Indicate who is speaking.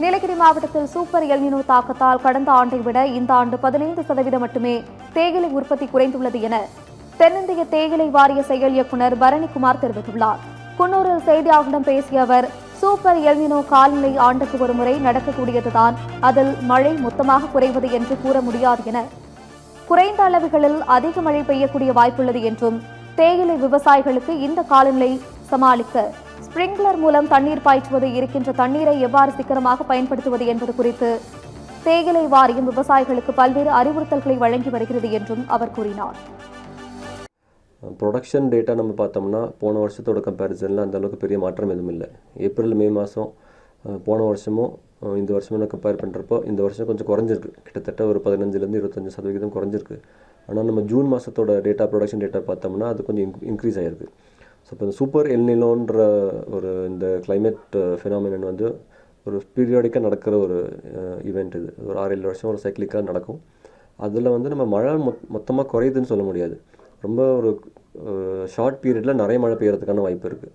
Speaker 1: நீலகிரி மாவட்டத்தில் super El Niño தாக்கத்தால் கடந்த ஆண்டை விட இந்த ஆண்டு 15% மட்டுமே தேயிலை உற்பத்தி குறைந்துள்ளது என தென்னிந்திய தேயிலை வாரிய செயல் இயக்குநர் பரணிக்குமார் தெரிவித்துள்ளார். குன்னூரில் செய்தியாளர்களிடம் பேசிய அவர், சூப்பர் எல்னினோ காலநிலை ஆண்டுக்கு ஒருமுறை நடக்கக்கூடியதுதான், அதில் மழை மொத்தமாக குறைவது என்று கூற முடியாது என, குறைந்த அளவுகளில் அதிக மழை பெய்யக்கூடிய வாய்ப்புள்ளது என்றும், தேயிலை விவசாயிகளுக்கு இந்த காலநிலை சமாளிக்க ஸ்பிரிங்க்லர் மூலம் தண்ணீர் பாய்ச்சுவது, இருக்கின்ற தண்ணீரை எவ்வாறு சிக்கனமாக பயன்படுத்துவது என்பது குறித்து தேயிலை வாரியம் விவசாயிகளுக்கு பல்வேறு அறிவுறுத்தல்களை வழங்கி வருகிறது என்றும் அவர் கூறினார்.
Speaker 2: ப்ரொடக்ஷன் டேட்டா நம்ம பார்த்தோம்னா போன வருஷத்தோட கம்பேரிசனில் அந்த அளவுக்கு பெரிய மாற்றம் எதுவும் இல்லை. ஏப்ரல் மே மாதம் போன வருஷமும் இந்த வருஷமும் கம்பேர் பண்ணுறப்போ இந்த வருஷம் கொஞ்சம் குறைஞ்சிருக்கு. கிட்டத்தட்ட ஒரு 15-25% குறைஞ்சிருக்கு. ஆனால் நம்ம ஜூன் மாதத்தோட டேட்டா, ப்ரொடக்ஷன் டேட்டா பார்த்தோம்னா அது கொஞ்சம் இன்க்ரீஸ் ஆகிருக்கு. ஸோ இப்போ இந்த சூப்பர் எல்னினோன்ற ஒரு இந்த கிளைமேட் ஃபினாமினன் வந்து ஒரு பீரியாடிக்காக நடக்கிற ஒரு ஈவெண்ட். இது ஒரு 6-7 வருஷம் ஒரு சைக்கிளிக்காக நடக்கும். அதில் வந்து நம்ம மழை மொத்தமாக குறையுதுன்னு சொல்ல முடியாது. ரொம்ப ஒரு ஷார்ட் பீரியடில் நிறைய மழை பெய்யறதுக்கான வாய்ப்பு இருக்குது.